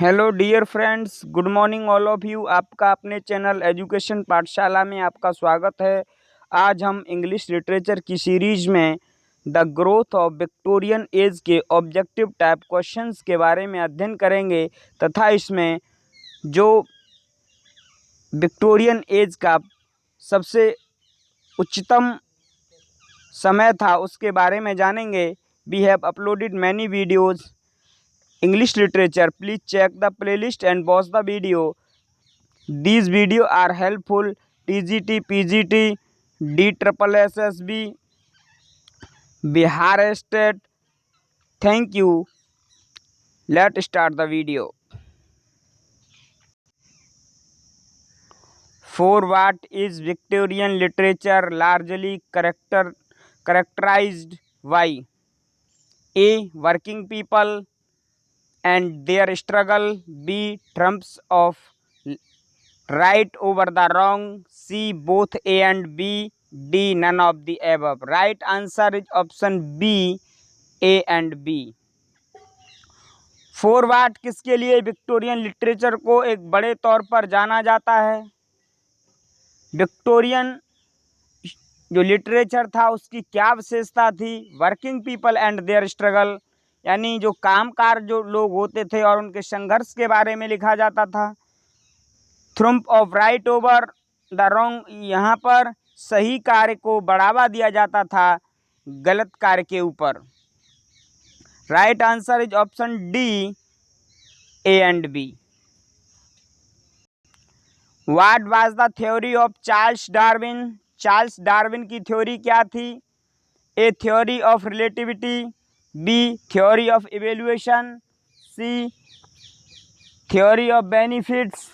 Hello dear friends, good morning all of you. आपका अपने channel education पाठशाला में आपका स्वागत है। आज हम इंग्लिश लिटरेचर की सीरीज में the growth of Victorian age के ऑब्जेक्टिव टाइप क्वेश्चंस के बारे में अध्ययन करेंगे तथा इसमें जो विक्टोरियन एज का सबसे उच्चतम समय था उसके बारे में जानेंगे। We have uploaded many videos English literature. Please check the playlist and watch the video. These videos are helpful TGT, PGT, DSSSB, Bihar State. Thank you. Let's start the video. For what is Victorian literature largely characterized by? A. Working people and their struggle. B. Trumps of right over the wrong. C. Both A and B. D. None of the above. Right answer is option B, A and B. Forward किसके लिए Victorian literature को एक बड़े तौर पर जाना जाता है? विक्टोरियन जो लिटरेचर था उसकी क्या विशेषता थी? Working people and their struggle, यानी जो कामकार जो लोग होते थे और उनके संघर्ष के बारे में लिखा जाता था। Triumph of right over the wrong, यहाँ पर सही कार्य को बढ़ावा दिया जाता था गलत कार्य के ऊपर। Right answer is option D, A and B. What was the theory of Charles Darwin? Charles Darwin की थ्योरी क्या थी? A. Theory of relativity, B. Theory of evaluation, C. Theory of benefits,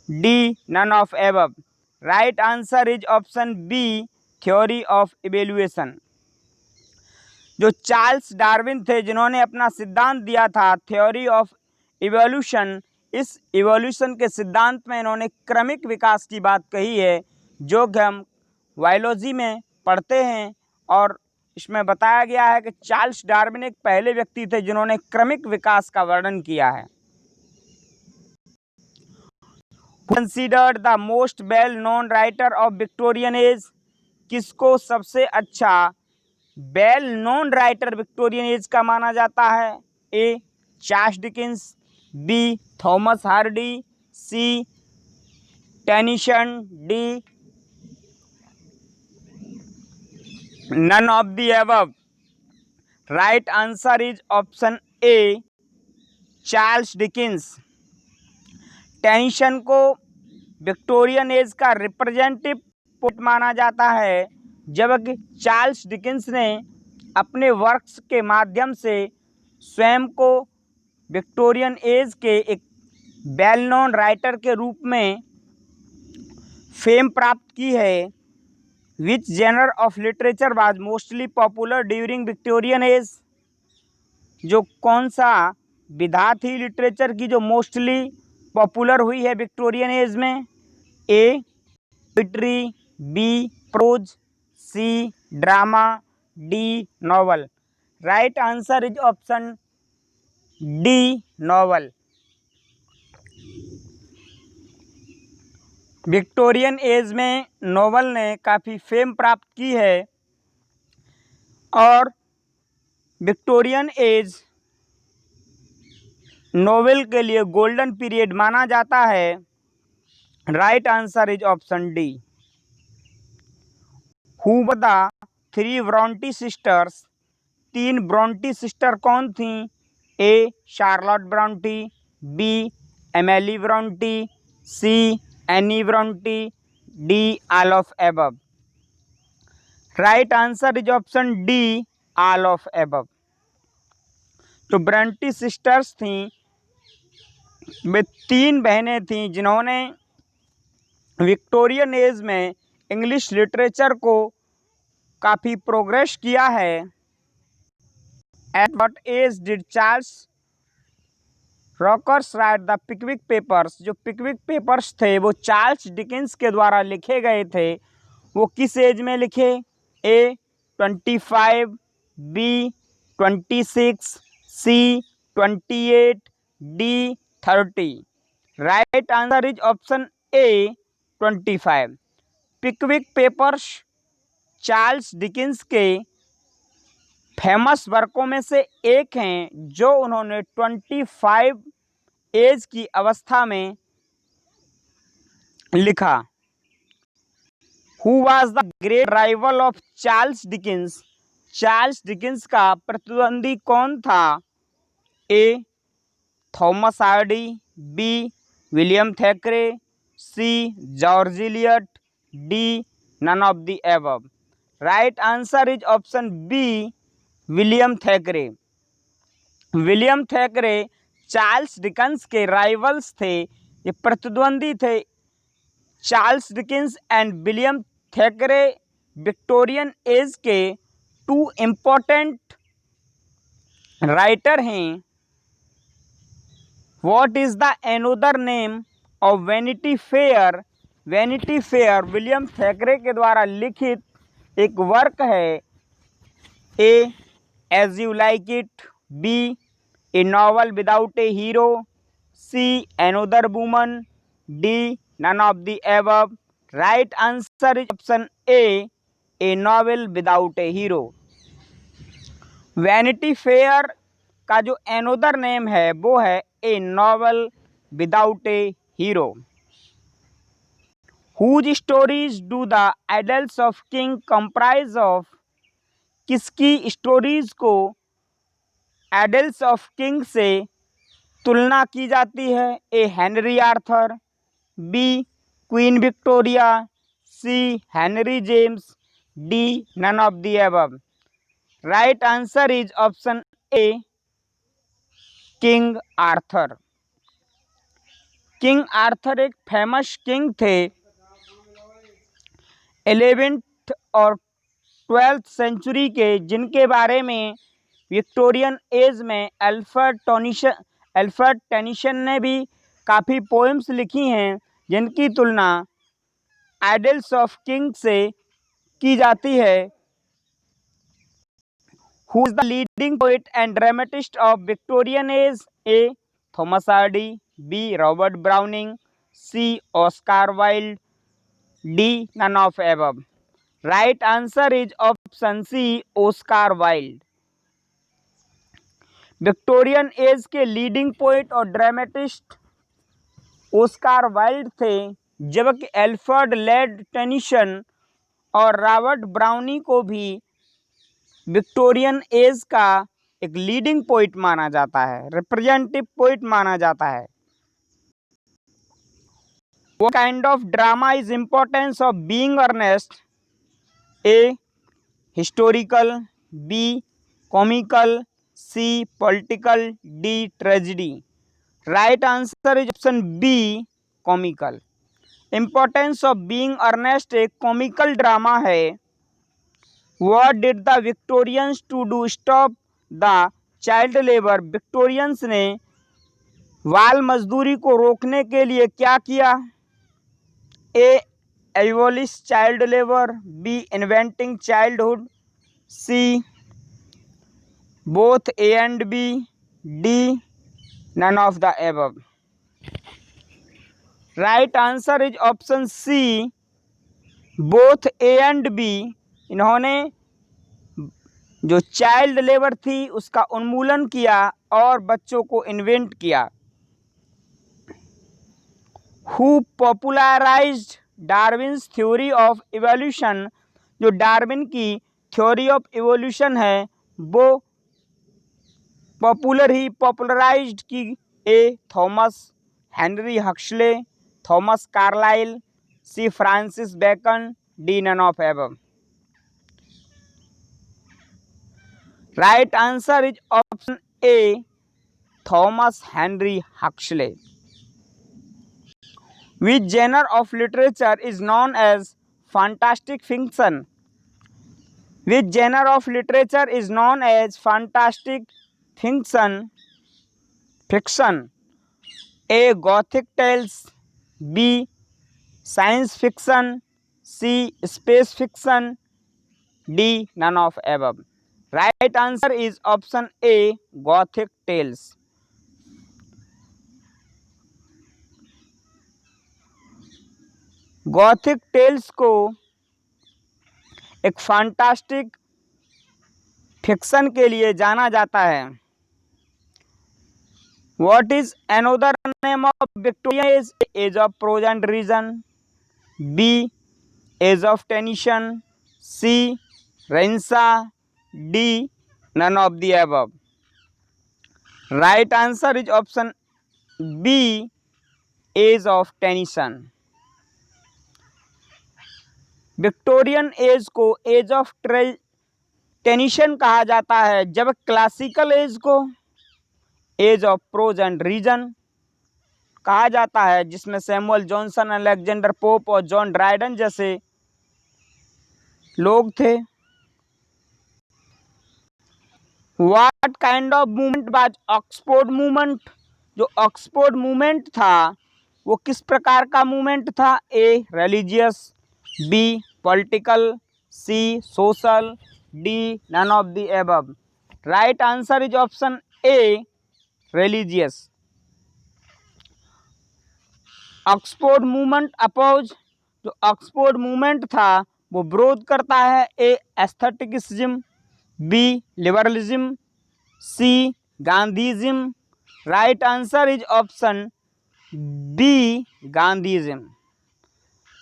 D. None of above. Right answer is option B, theory of evaluation. जो Charles Darwin थे जिन्होंने अपना सिद्धांत दिया था थ्योरी ऑफ इवोल्यूशन, इस इवोल्यूशन के सिद्धांत में इन्होंने क्रमिक विकास की बात कही है, जो कि हम बायोलॉजी में पढ़ते हैं। और इसमें बताया गया है कि चार्ल्स डार्विन एक पहले व्यक्ति थे जिन्होंने क्रमिक विकास का वर्णन किया है। Considered the most well known writer of Victorian age? किसको सबसे अच्छा well known writer Victorian age का माना जाता है? A. Charles Dickens, B. Thomas Hardy, C. Tennyson, D. None of the above. Right answer is option A, Charles Dickens. Tennyson को Victorian age का representative poet माना जाता है, जबकि चार्ल्स डिकेंस ने अपने वर्क्स के माध्यम से स्वयं को विक्टोरियन एज के एक वेल नोन राइटर के रूप में फेम प्राप्त की है। Which genre of literature was mostly popular during Victorian age? जो कौन सा विधा थी लिटरेचर की जो मोस्टली पॉपुलर हुई है विक्टोरियन एज में? A. Poetry, B. Prose, C. Drama, D. Novel. Right answer is option D, novel. Victorian age में नॉवल ने काफ़ी फेम प्राप्त की है और विक्टोरियन एज नॉवेल के लिए गोल्डन पीरियड माना जाता है। Right answer is option D. Who were the three Bronte sisters? तीन ब्रॉन्टी सिस्टर कौन थीं? A. Charlotte Bronte, B. Emily Bronte, C. Anne Bronte, D. All of above. Right answer is option D, all of above. तो Bronte sisters थीं, वे तीन बहनें थीं जिन्होंने विक्टोरियन एज में इंग्लिश लिटरेचर को काफ़ी प्रोग्रेस किया है। At what age did Charles Rockers write the Pickwick papers? जो पिकविक पेपर्स थे वो चार्ल्स डिकेंस के द्वारा लिखे गए थे, वो किस एज में लिखे? A. 25, B. 26, C. 28, D 30. Right answer is option A 25. Pickwick Papers Charles Dickens के फेमस वर्कों में से एक हैं जो उन्होंने 25 एज की अवस्था में लिखा। Who was the great rival of Charles Dickens? Charles Dickens का प्रतिद्वंदी कौन था? A Thomas Hardy, B William Thackeray, C George Eliot, D none of the above. Right answer is option B William Thackeray. William Thackeray Charles Dickens के rivals थे, ये प्रतिद्वंदी थे। Charles Dickens and William Thackeray Victorian age के two important writer हैं। What is the another name of Vanity Fair? Vanity fair William Thackeray के द्वारा लिखित एक वर्क है। A as you like it, B a novel without a hero, C another woman, D none of the above. Right answer is option A novel without a hero. Vanity Fair का जो another name है वो है a novel without a hero. Whose stories do the idols of king comprise of? किसकी stories को idols of king से तुलना की जाती है? A Henry Arthur, B Queen Victoria, C Henry James, D none of the above. Right answer is option A King Arthur. King Arthur एक famous king थे 11th और 12th सेंचुरी के, जिनके बारे में विक्टोरियन एज में अल्फ्रेड टेनिसन ने भी काफ़ी पोएम्स लिखी हैं, जिनकी तुलना आइडल्स ऑफ किंग से की जाती है। Who is the leading poet and dramatist of Victorian age? A Thomas Hardy, B Robert Browning, C Oscar Wilde, D none of above. Right answer is option C Oscar Wilde. Victorian age के leading poet और dramatist Oscar Wilde थे, जबकि Alfred Tennyson और Robert Browning को भी Victorian age का एक leading poet माना जाता है, रिप्रेजेंटेटिव पोइट माना जाता है। What kind of drama is importance of being earnest? A historical, B comical, C political, D tragedy. Right answer is option B comical. Importance of being earnest एक comical drama है। What did the Victorians to do stop the child labor? Victorians ने बाल मजदूरी को रोकने के लिए क्या किया? A abolish child labour, B inventing childhood, C both A and B, D none of the above. Right answer is option C both A and B. इन्होंने जो चाइल्ड लेबर थी उसका उन्मूलन किया और बच्चों को इन्वेंट किया। Who popularised Darwin's theory of evolution? जो डार्विन की थ्योरी ऑफ इवोल्यूशन है वो पॉपुलराइज्ड की। A Thomas Henry Huxley, Thomas Carlyle, C Francis Bacon, D none of above. Right answer is option A Thomas Henry Huxley. Which genre of literature is known as fantastic fiction? Which genre of literature is known as fantastic fiction? A gothic tales, B science fiction, C space fiction, D none of above. Right answer is option A gothic tales. Gothic tales को एक fantastic fiction के लिए जाना जाता है। What is another name of Victorian age? Age of prose and reason, B age of tension, C renaissance, D none of the above. Right answer is option B, age of tension. Victorian age को age of tension कहा जाता है, जब classical age को age of prose and reason कहा जाता है, जिसमें सैमुअल जॉनसन, अलेक्जेंडर पोप और जॉन ड्राइडन जैसे लोग थे। What kind of movement was Oxford movement? जो ऑक्सफोर्ड मूवमेंट था वो किस प्रकार का मूवमेंट था? A religious, B political, C social, D none of the above. Right answer is option A, religious. Oxford movement oppose, जो ऑक्सफोर्ड मूवमेंट था वो विरोध करता है A aestheticism, B liberalism, C Gandhism. Right answer is option B, Gandhism.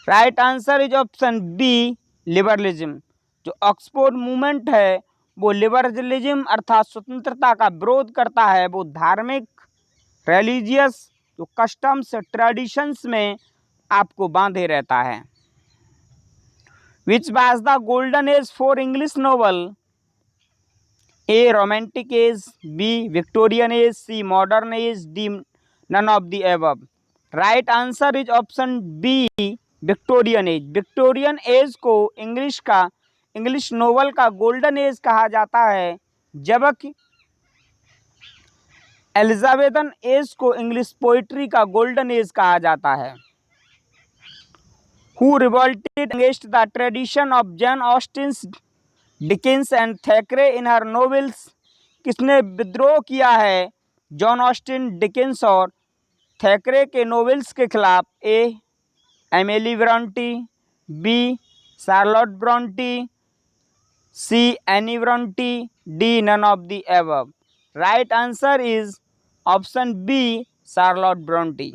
Right answer is option B, liberalism. जो Oxford movement है वो liberalism अर्थात स्वतंत्रता का विरोध करता है। वो धार्मिक, रिलीजियस जो कस्टम्स ट्रेडिशंस में आपको बांधे रहता है। Which was the golden age for English novel? A romantic age, B Victorian age, C modern age, D none of the above. Right answer is option B, Victorian age. Victorian age को English novel का golden age कहा जाता है, जबकि Elizabethan age को English poetry का golden age कहा जाता है। Who revolted against the tradition of Jane Austen, Dickens and Thackeray in her novels? किसने विद्रोह किया है जॉन ऑस्टिन, डिकेंस और थैकरे के नोवेल्स के खिलाफ? A Emily Bronte, B Charlotte Bronte, C Anne Bronte, D none of the above. Right answer is option B, Charlotte Bronte.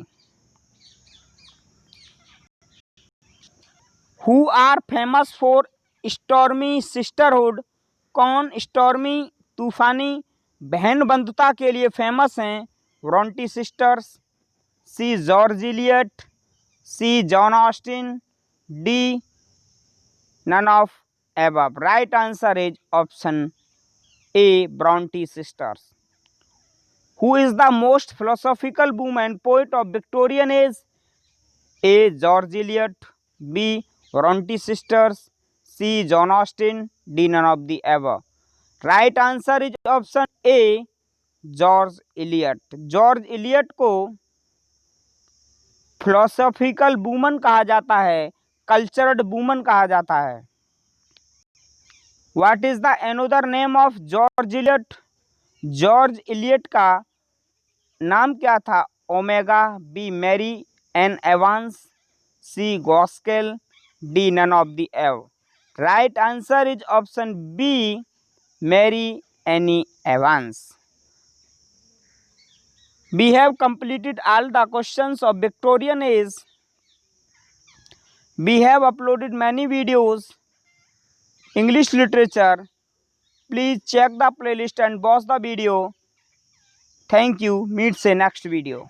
Who are famous for stormy sisterhood? कौन stormy तूफानी बहन बंधुता के लिए फेमस हैं? Bronte sisters, C George Eliot, C John Austin, D none of above. Right answer is option A, Bronte sisters. Who is the most philosophical women poet of Victorian age? A George Eliot, B Bronte sisters, C John Austin, D none of the above. Right answer is option A, George Eliot. George Eliot को philosophical woman कहा जाता है, cultured woman कहा जाता है। What is the another name of George Eliot? George Eliot का नाम क्या था? Omega, B Mary Ann Evans, C Gaskell, D none of the above. Right answer is option B, Mary Annie Evans. We have completed all the questions of Victorian age. We have uploaded many videos, English literature. Please check the playlist and watch the video. Thank you. Meet say next video.